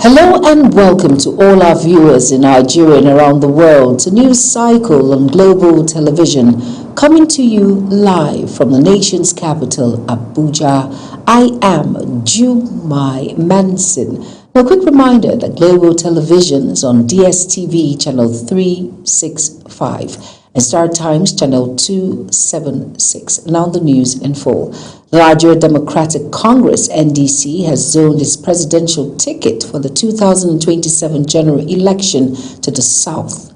Hello and welcome to all our viewers in Nigeria and around the world to News Cycle on Global Television, coming to you live from the nation's capital, Abuja. I am Jumai Manson. A quick reminder that Global Television is on DSTV channel 365 and Star Times channel 276. Now the news in full. The Nigeria Democratic Congress (NDC) has zoned its presidential ticket for the 2027 general election to the south.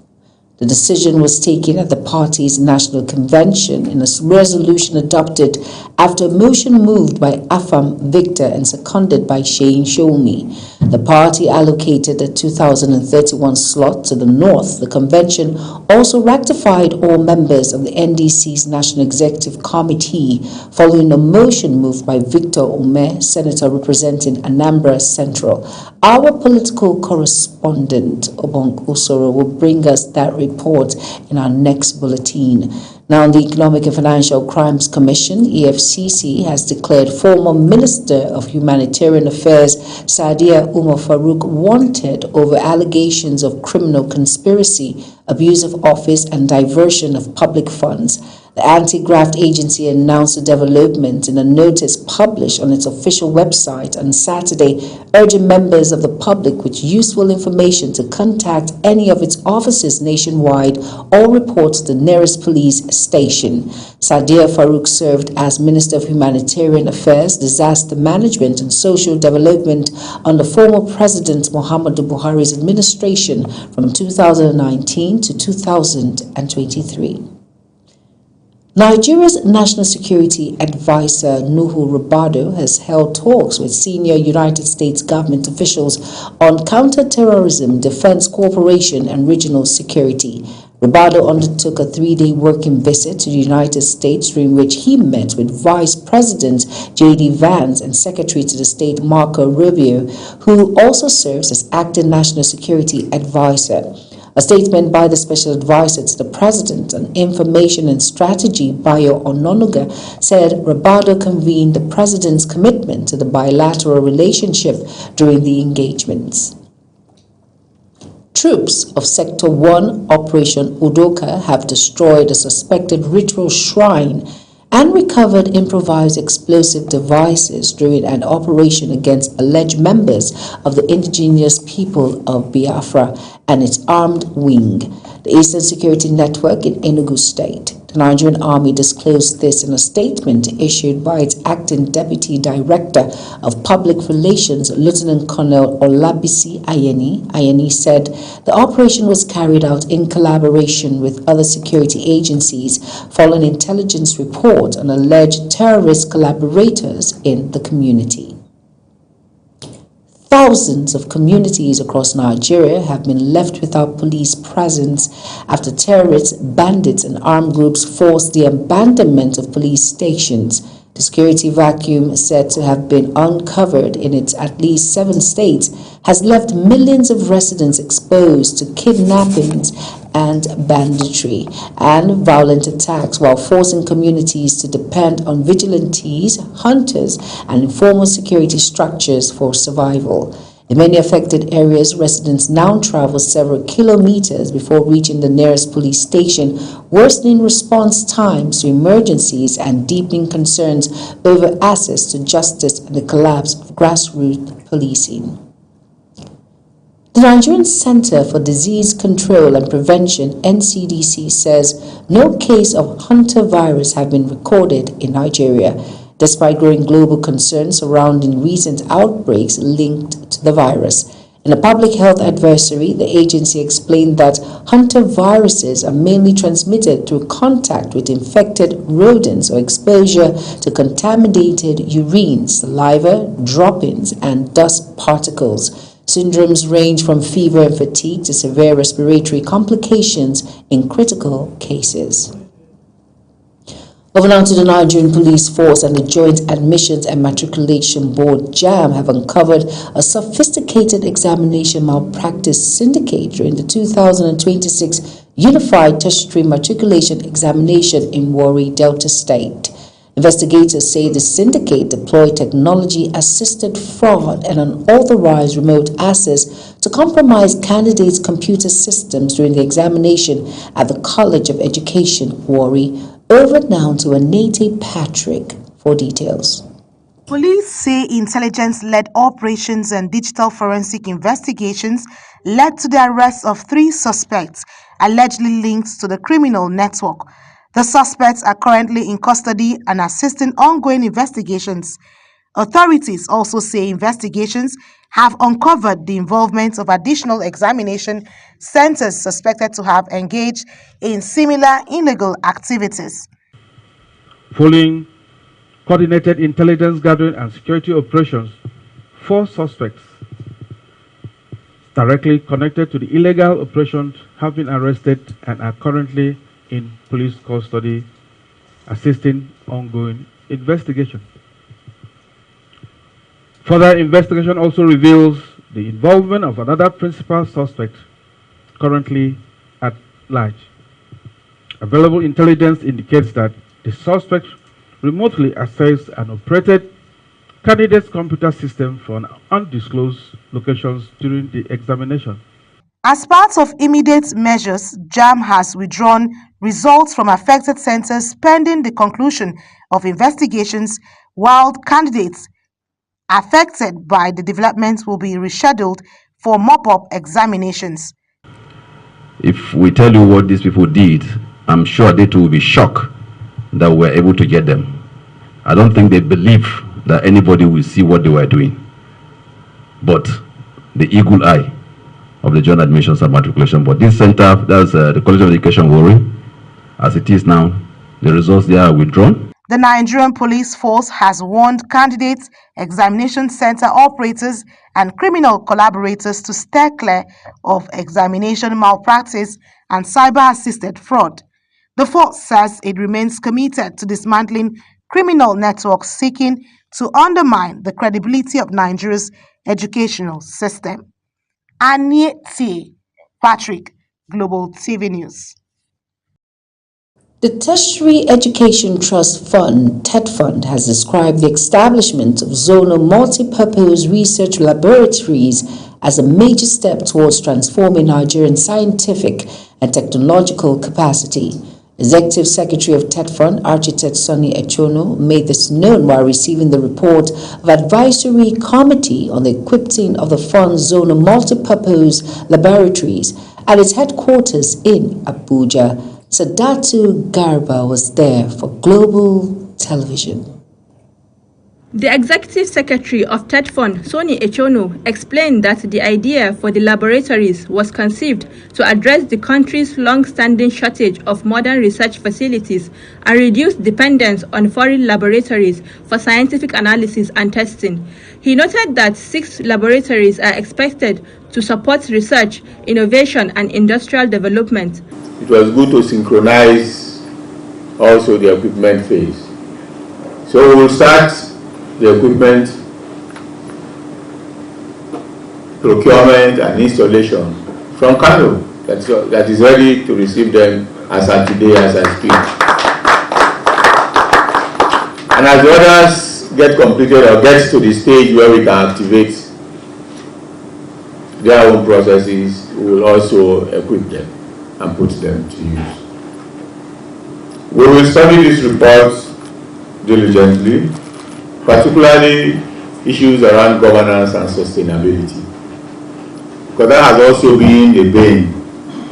The decision was taken at the party's national convention in a resolution adopted after a motion moved by Afam Victor and seconded by Sheyin Shomi. The party allocated a 2031 slot to the north. The convention also ratified all members of the NDC's National Executive Committee following a motion moved by Victor Ome, senator representing Anambra Central. Our political correspondent, Obong Usoro, will bring us that report in our next bulletin. Now, the Economic and Financial Crimes Commission, EFCC, has declared former Minister of Humanitarian Affairs, Sadiya Umar Farouk, wanted over allegations of criminal conspiracy, abuse of office, and diversion of public funds. The anti-graft agency announced the development in a notice published on its official website on Saturday, urging members of the public with useful information to contact any of its offices nationwide or report to the nearest police station. Sadiya Farouk served as Minister of Humanitarian Affairs, Disaster Management and Social Development under former President Muhammadu Buhari's administration from 2019 to 2023. Nigeria's National Security Advisor Nuhu Ribadu has held talks with senior United States government officials on counter-terrorism, defense cooperation, and regional security. Ribadu undertook a 3-day working visit to the United States, during which he met with Vice President J.D. Vance and Secretary to the State Marco Rubio, who also serves as acting National Security Advisor. A statement by the Special Advisor to the President on Information and Strategy, Bayo Ononuga, said Ribadu convened the President's commitment to the bilateral relationship during the engagements. Troops of Sector 1 Operation Udoka have destroyed a suspected ritual shrine and recovered improvised explosive devices during an operation against alleged members of the indigenous people of Biafra and its armed wing, the Eastern Security Network in Enugu State. The Nigerian Army disclosed this in a statement issued by its acting Deputy Director of Public Relations, Lieutenant Colonel Olabisi Ayeni. Ayeni said the operation was carried out in collaboration with other security agencies following intelligence report on alleged terrorist collaborators in the community. Thousands of communities across Nigeria have been left without police presence after terrorists, bandits, and armed groups forced the abandonment of police stations. The security vacuum, said to have been uncovered in its at least 7 states, has left millions of residents exposed to kidnappings and banditry and violent attacks, while forcing communities to depend on vigilantes, hunters, and informal security structures for survival. In many affected areas, residents now travel several kilometers before reaching the nearest police station, worsening response times to emergencies and deepening concerns over access to justice and the collapse of grassroots policing. The Nigerian Center for Disease Control and Prevention, NCDC, says no case of hantavirus have been recorded in Nigeria, despite growing global concerns surrounding recent outbreaks linked to the virus. In a public health advisory, the agency explained that hantaviruses are mainly transmitted through contact with infected rodents or exposure to contaminated urine, saliva, droppings, and dust particles. Syndromes range from fever and fatigue to severe respiratory complications in critical cases. Moving on to the Nigerian Police Force and the Joint Admissions and Matriculation Board, JAMB, have uncovered a sophisticated examination malpractice syndicate during the 2026 Unified Tertiary Matriculation Examination in Warri, Delta State. Investigators say the syndicate deployed technology-assisted fraud and unauthorized remote access to compromise candidates' computer systems during the examination at the College of Education, Warri. Over now to Anete Patrick for details. Police say intelligence-led operations and digital forensic investigations led to the arrest of 3 suspects allegedly linked to the criminal network. The suspects are currently in custody and assisting ongoing investigations. Authorities also say investigations have uncovered the involvement of additional examination centers suspected to have engaged in similar illegal activities. Following coordinated intelligence gathering and security operations, 4 suspects directly connected to the illegal operations have been arrested and are currently in police custody, assisting ongoing investigation. Further investigation also reveals the involvement of another principal suspect currently at large. Available intelligence indicates that the suspect remotely accessed and operated candidates' computer system from undisclosed locations during the examination. As part of immediate measures, JAMB has withdrawn results from affected centers pending the conclusion of investigations, while candidates affected by the developments will be rescheduled for mop-up examinations. If we tell you what these people did, I'm sure they too will be shocked that we were able to get them. I don't think they believe that anybody will see what they were doing. But the eagle eye of the Joint Admissions and Matriculation Board, this center, that's the College of Education, Warri, as it is now, the results there are withdrawn. The Nigerian Police Force has warned candidates, examination center operators, and criminal collaborators to steer clear of examination malpractice and cyber-assisted fraud. The force says it remains committed to dismantling criminal networks seeking to undermine the credibility of Nigeria's educational system. Anete Patrick, Global TV News. The Tertiary Education Trust Fund, TET Fund, has described the establishment of zonal multi-purpose research laboratories as a major step towards transforming Nigerian scientific and technological capacity. Executive Secretary of TET Fund, Architect Sonny Echono, made this known while receiving the report of Advisory Committee on the equipping of the fund's zonal multipurpose laboratories at its headquarters in Abuja. Sadatu Garba was there for Global Television. The Executive Secretary of TET Fund, Sonny Echono, explained that the idea for the laboratories was conceived to address the country's long-standing shortage of modern research facilities and reduce dependence on foreign laboratories for scientific analysis and testing. He noted that 6 laboratories are expected to support research, innovation, and industrial development. It was good to synchronize also the equipment phase. So we will start the equipment procurement and installation from Kano that is ready to receive them as of today as I speak. And as the others get completed or get to the stage where we can activate their own processes, we will also equip them and put them to use. We will study this report diligently, particularly issues around governance and sustainability, because that has also been the bane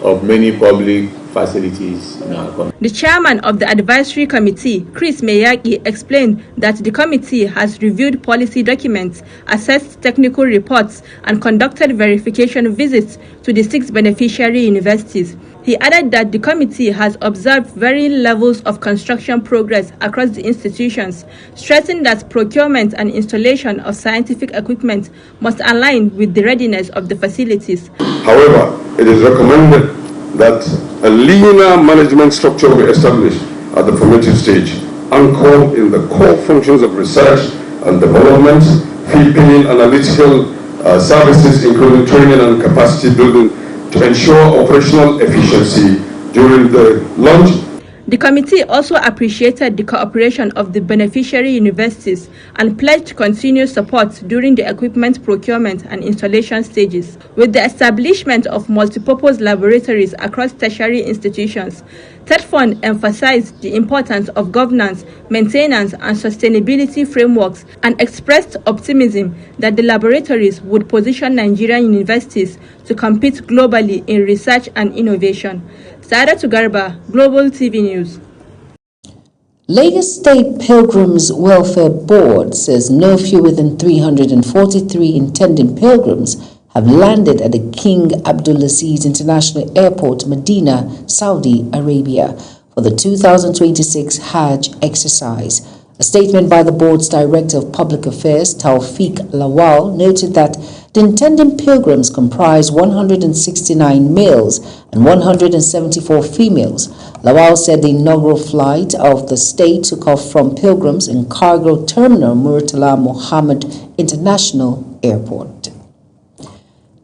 of many public facilities in our country. The chairman of the advisory committee, Chris Meyaki, explained that the committee has reviewed policy documents, assessed technical reports, and conducted verification visits to the 6 beneficiary universities. He added that the committee has observed varying levels of construction progress across the institutions, stressing that procurement and installation of scientific equipment must align with the readiness of the facilities. However, it is recommended that a leaner management structure be established at the formative stage, anchored in the core functions of research and development, fee-paying analytical services, including training and capacity building, to ensure operational efficiency during the launch. The committee also appreciated the cooperation of the beneficiary universities and pledged continued support during the equipment procurement and installation stages. With the establishment of multipurpose laboratories across tertiary institutions, TEDFund emphasized the importance of governance, maintenance, and sustainability frameworks and expressed optimism that the laboratories would position Nigerian universities to compete globally in research and innovation. Saadatu Garba, Global TV News. Lagos State Pilgrims Welfare Board says no fewer than 343 intending pilgrims have landed at the King Abdulaziz International Airport, Medina, Saudi Arabia, for the 2026 Hajj exercise. A statement by the board's Director of Public Affairs, Taufik Lawal, noted that the intending pilgrims comprise 169 males and 174 females. Lawal said the inaugural flight of the state took off from pilgrims in cargo terminal Murtala Mohammed International Airport.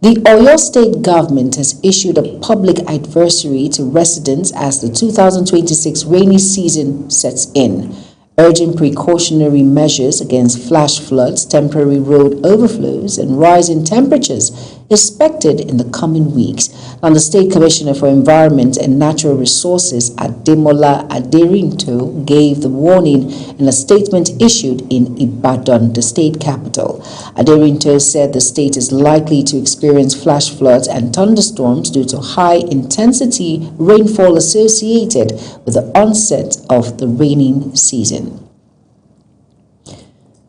The Oyo State government has issued a public advisory to residents as the 2026 rainy season sets in, urging precautionary measures against flash floods, temporary road overflows, and rising temperatures expected in the coming weeks. Now, the State Commissioner for Environment and Natural Resources, Ademola Aderinto, gave the warning in a statement issued in Ibadan, the state capital. Aderinto said the state is likely to experience flash floods and thunderstorms due to high-intensity rainfall associated with the onset of the raining season.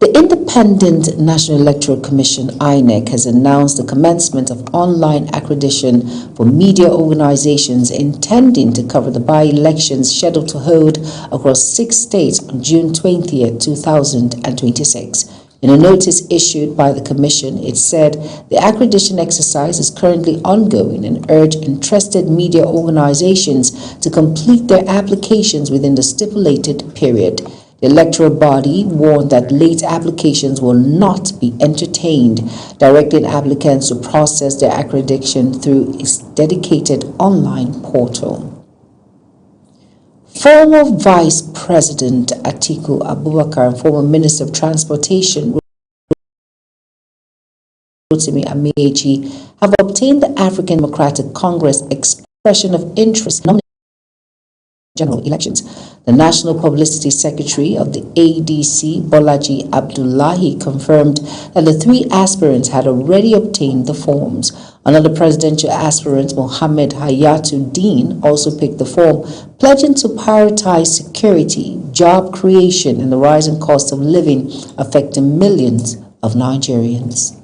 The Independent National Electoral Commission, INEC, has announced the commencement of online accreditation for media organizations intending to cover the by-elections scheduled to hold across 6 states on June 20, 2026. In a notice issued by the Commission, it said the accreditation exercise is currently ongoing and urged interested media organizations to complete their applications within the stipulated period. The electoral body warned that late applications will not be entertained, directing applicants to process their accreditation through its dedicated online portal. Former Vice President Atiku Abubakar and former Minister of Transportation Rotimi Amechi have obtained the African Democratic Congress Expression of Interest nomination general elections. The National Publicity Secretary of the ADC, Bolaji Abdullahi, confirmed that the 3 aspirants had already obtained the forms. Another presidential aspirant, Mohammed Hayatuddin, also picked the form, pledging to prioritize security, job creation, and the rising cost of living affecting millions of Nigerians.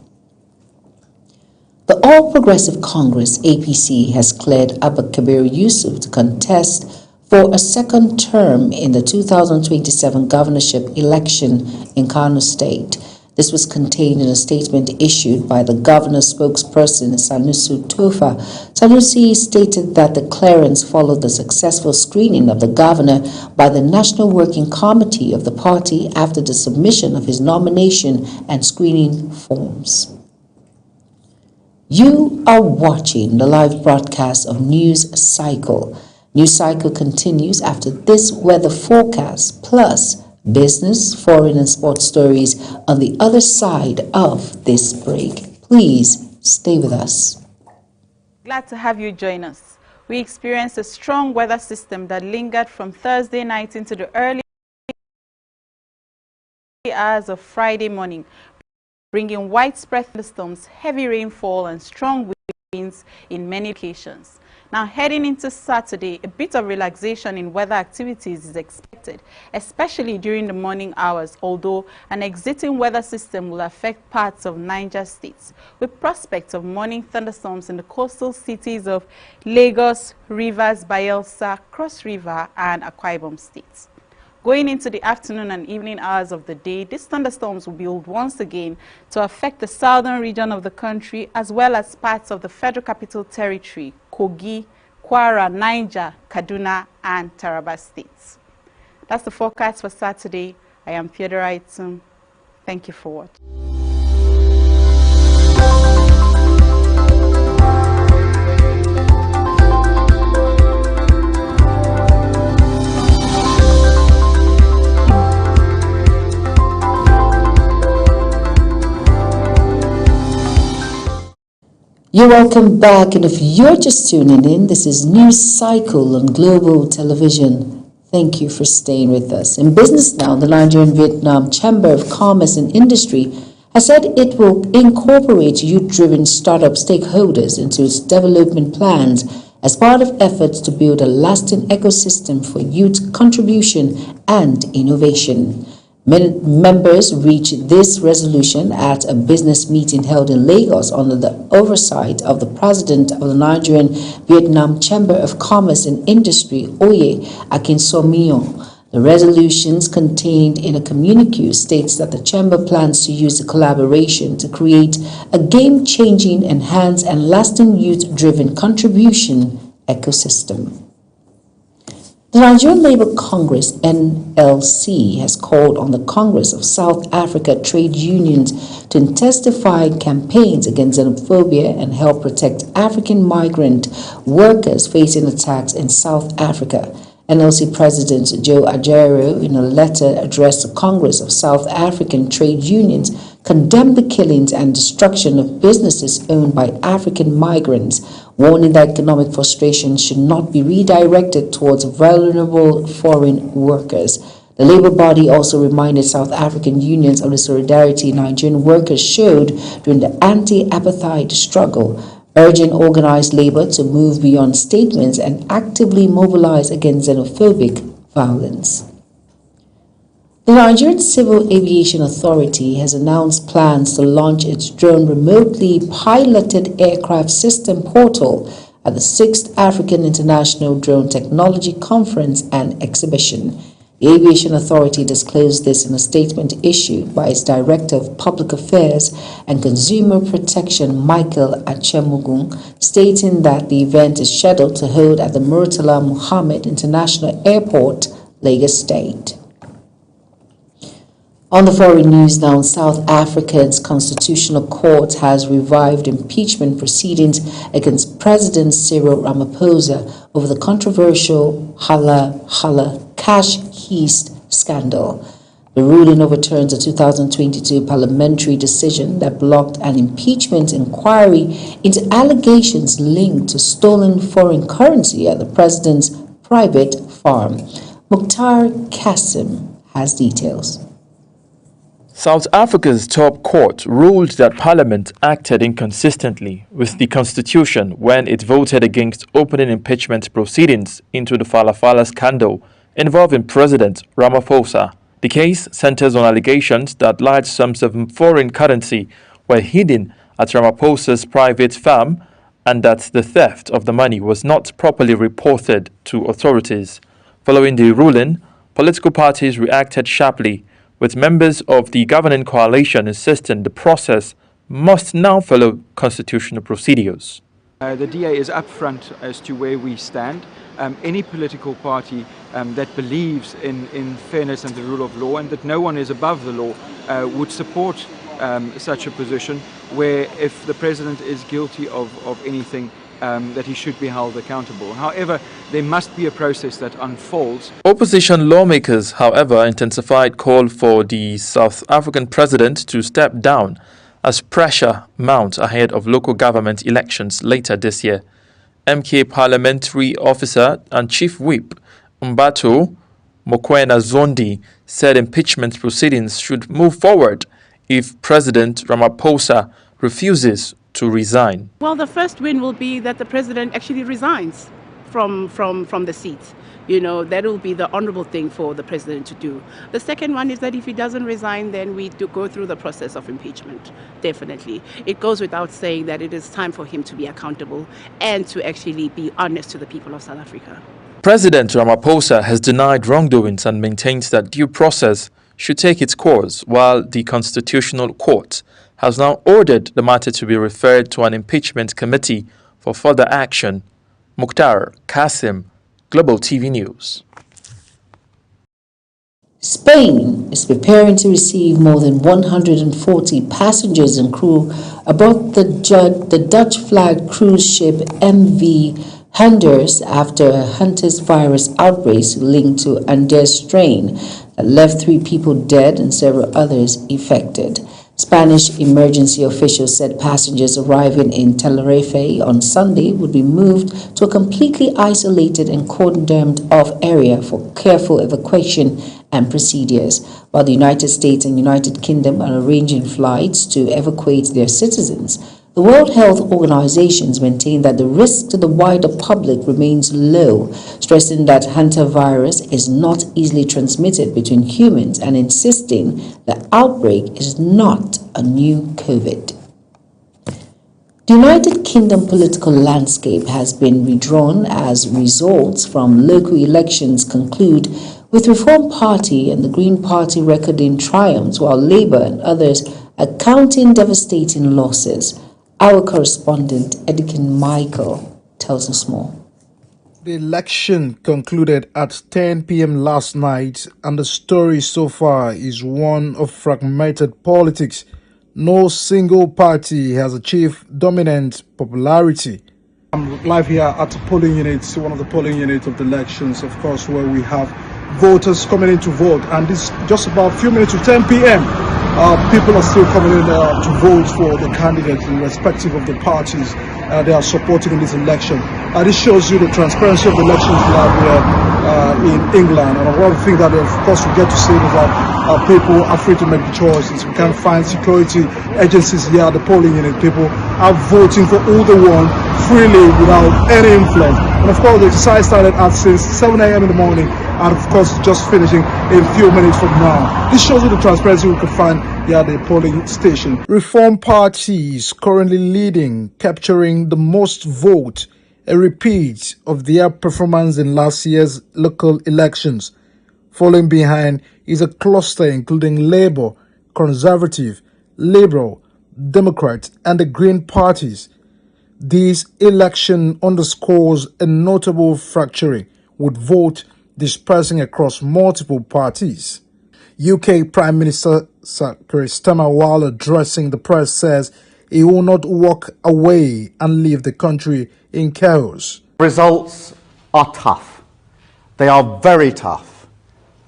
The All Progressive Congress, APC, has cleared Abba Kabir Yusuf to contest for a second term in the 2027 governorship election in Kano State. This was contained in a statement issued by the governor's spokesperson, Sanusi Tofa. Sanusi stated that the clearance followed the successful screening of the governor by the National Working Committee of the party after the submission of his nomination and screening forms. You are watching the live broadcast of News Cycle. News Cycle continues after this weather forecast, plus business, foreign, and sports stories on the other side of this break. Please stay with us. Glad to have you join us. We experienced a strong weather system that lingered from Thursday night into the early hours of Friday morning, bringing widespread thunderstorms, heavy rainfall, and strong winds in many locations. Now, heading into Saturday, a bit of relaxation in weather activities is expected, especially during the morning hours, although an exiting weather system will affect parts of Niger states, with prospects of morning thunderstorms in the coastal cities of Lagos, Rivers, Bayelsa, Cross River, and Akwa Ibom states. Going into the afternoon and evening hours of the day, these thunderstorms will build once again to affect the southern region of the country, as well as parts of the Federal Capital Territory, Kogi, Kwara, Niger, Kaduna, and Taraba states. That's the forecast for Saturday. I am Theodora Itum. Thank you for watching. You're welcome back, and if you're just tuning in, this is News Cycle on Global Television. Thank you for staying with us. In business now, the Nigerian-Vietnam Chamber of Commerce and Industry has said it will incorporate youth-driven startup stakeholders into its development plans as part of efforts to build a lasting ecosystem for youth contribution and innovation. Members reached this resolution at a business meeting held in Lagos under the oversight of the president of the Nigerian-Vietnam Chamber of Commerce and Industry, Oye Akinsomion. The resolutions contained in a communique states that the chamber plans to use the collaboration to create a game-changing, enhanced, and lasting youth-driven contribution ecosystem. The Nigerian Labour Congress, NLC, has called on the Congress of South Africa trade unions to intensify campaigns against xenophobia and help protect African migrant workers facing attacks in South Africa. NLC President Joe Ajaero, in a letter addressed to Congress of South African trade unions, condemned the killings and destruction of businesses owned by African migrants, warning that economic frustration should not be redirected towards vulnerable foreign workers. The labor body also reminded South African unions of the solidarity Nigerian workers showed during the anti-apartheid struggle, urging organized labor to move beyond statements and actively mobilize against xenophobic violence. The Nigerian Civil Aviation Authority has announced plans to launch its drone remotely piloted aircraft system portal at the 6th African International Drone Technology Conference and Exhibition. The Aviation Authority disclosed this in a statement issued by its Director of Public Affairs and Consumer Protection, Michael Achemugun, stating that the event is scheduled to hold at the Murtala Muhammed International Airport, Lagos State. On the foreign news now, South Africa's Constitutional Court has revived impeachment proceedings against President Cyril Ramaphosa over the controversial Hala cash heist scandal. The ruling overturns a 2022 parliamentary decision that blocked an impeachment inquiry into allegations linked to stolen foreign currency at the president's private farm. Mukhtar Qasim has details. South Africa's top court ruled that Parliament acted inconsistently with the constitution when it voted against opening impeachment proceedings into the Falafala scandal involving President Ramaphosa. The case centers on allegations that large sums of foreign currency were hidden at Ramaphosa's private farm and that the theft of the money was not properly reported to authorities. Following the ruling, political parties reacted sharply, with members of the governing coalition insisting the process must now follow constitutional procedures. The DA is upfront as to where we stand. Any political party that believes in fairness and the rule of law and that no one is above the law would support such a position where if the president is guilty of anything, that he should be held accountable. However, there must be a process that unfolds. Opposition lawmakers, however, intensified call for the South African president to step down as pressure mounts ahead of local government elections later this year. MK parliamentary officer and chief whip Mbato Mokoena Zondi said impeachment proceedings should move forward if President Ramaphosa refuses to resign. Well, the first win will be that the president actually resigns from the seat. You know, that will be the honorable thing for the president to do. The second one is that if he doesn't resign, then we do go through the process of impeachment. Definitely. It goes without saying that it is time for him to be accountable and to actually be honest to the people of South Africa. President Ramaphosa has denied wrongdoings and maintains that due process should take its course, while the Constitutional Court has now ordered the matter to be referred to an impeachment committee for further action. Mukhtar Qasim, Global TV News. Spain is preparing to receive more than 140 passengers and crew aboard the Dutch-flagged cruise ship MV Honduras after a Hanta's virus outbreak linked to Andes strain that left 3 people dead and several others affected. Spanish emergency officials said passengers arriving in Tenerife on Sunday would be moved to a completely isolated and cordoned-off area for careful evacuation and procedures, while the United States and United Kingdom are arranging flights to evacuate their citizens. The World Health Organization maintained that the risk to the wider public remains low, stressing that hantavirus is not easily transmitted between humans and insisting the outbreak is not a new COVID. The United Kingdom political landscape has been redrawn as results from local elections conclude, with Reform Party and the Green Party recording triumphs while Labour and others accounting devastating losses. Our correspondent, Edikin Michael, tells us more. The election concluded at 10 p.m. last night, and the story so far is one of fragmented politics. No single party has achieved dominant popularity. I'm live here at the polling units, one of the polling units of the elections, of course, where we have voters coming in to vote. And this is just about a few minutes to 10 p.m. People are still coming in to vote for the candidates, irrespective of the parties they are supporting in this election. This shows you the transparency of the elections we have here in England. And one of the things that, of course, we get to see is that people are free to make the choices. We can find security agencies here at the polling unit. People are voting for all they want freely without any influence. And of course, the exercise started at since 7 a.m. in the morning, and of course, just finishing in a few minutes from now. This shows you the transparency we can find here at the polling station. Reform Party is currently leading, capturing the most votes, a repeat of their performance in last year's local elections. Following behind is a cluster including Labour, Conservative, Liberal, Democrat, and the Green parties. This election underscores a notable fracturing, with vote dispersing across multiple parties. UK Prime Minister Sir Keir Starmer, while addressing the press, says he will not walk away and leave the country in chaos. Results are tough. They are very tough.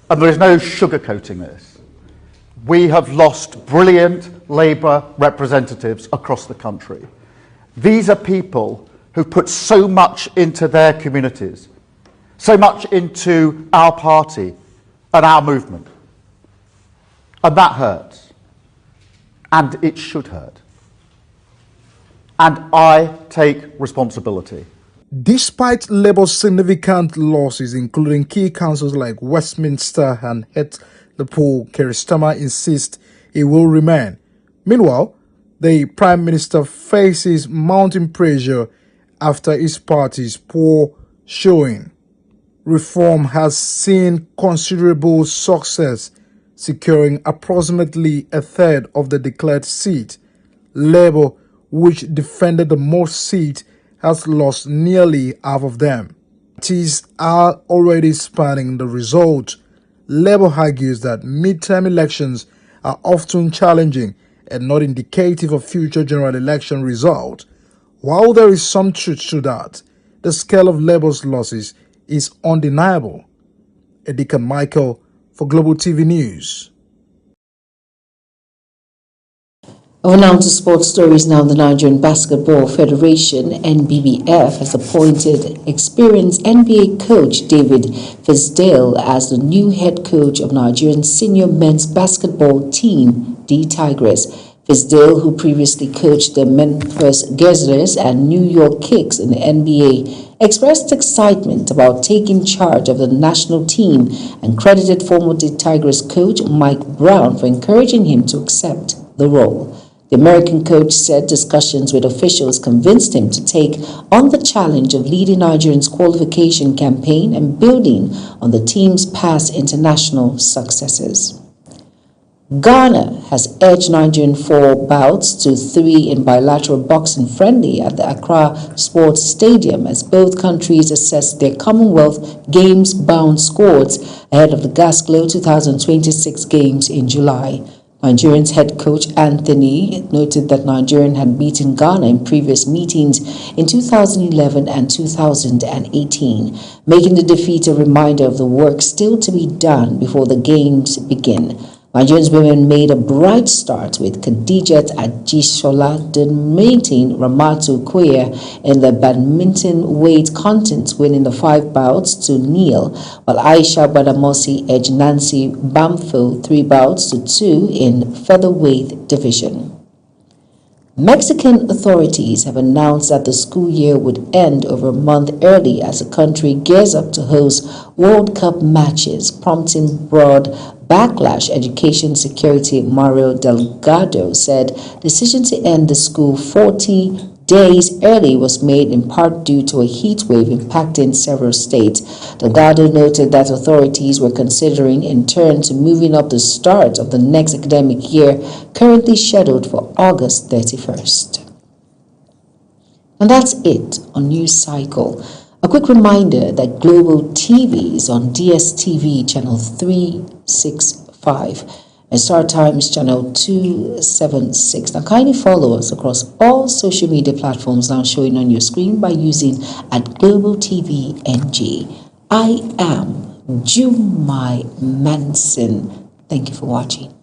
And there is no sugarcoating this. We have lost brilliant Labour representatives across the country. These are people who put so much into their communities, so much into our party and our movement. And that hurts. And it should hurt. And I take responsibility. Despite Labour's significant losses, including key councils like Westminster and Hartlepool, Keir Starmer insists he will remain. Meanwhile, the Prime Minister faces mounting pressure after his party's poor showing. Reform has seen considerable success, securing approximately a third of the declared seat. Labour, which defended the most seats, has lost nearly half of them. Parties are already spanning the result. Labour argues that midterm elections are often challenging and not indicative of future general election result. While there is some truth to that, the scale of Labour's losses is undeniable. Edikan Michael for Global TV News. Over now to sports stories now. The Nigerian Basketball Federation, NBBF, has appointed experienced NBA coach David Fisdale as the new head coach of Nigerian senior men's basketball team, the Tigers. Fisdale, who previously coached the Memphis Grizzlies and New York Knicks in the NBA, expressed excitement about taking charge of the national team and credited former Tigers coach Mike Brown for encouraging him to accept the role. The American coach said discussions with officials convinced him to take on the challenge of leading Nigerians' qualification campaign and building on the team's past international successes. Ghana has edged Nigeria 4 bouts to 3 in bilateral boxing friendly at the Accra Sports Stadium as both countries assess their Commonwealth Games-bound squads ahead of the Gasglow 2026 Games in July. Nigerian's head coach Anthony noted that Nigeria had beaten Ghana in previous meetings in 2011 and 2018, making the defeat a reminder of the work still to be done before the Games begin. Nigerians women made a bright start with Khadijat Ajisola dominating Ramatu Koya in the badminton weight contest, winning the 5 bouts to 0, while Aisha Badamosi edged Nancy Bamfo 3 bouts to 2 in featherweight division. Mexican authorities have announced that the school year would end over a month early as the country gears up to host World Cup matches, prompting broad backlash. Education Secretary Mario Delgado said the decision to end the school 40 days early was made in part due to a heat wave impacting several states. Delgado noted that authorities were considering in turn to moving up the start of the next academic year, currently scheduled for August 31st. And that's it on News Cycle. A quick reminder that Global TV is on DSTV channel 365 and Star Times channel 276. Now kindly follow us across all social media platforms now showing on your screen by using @GlobalTVNG. I am Jumai Manson. Thank you for watching.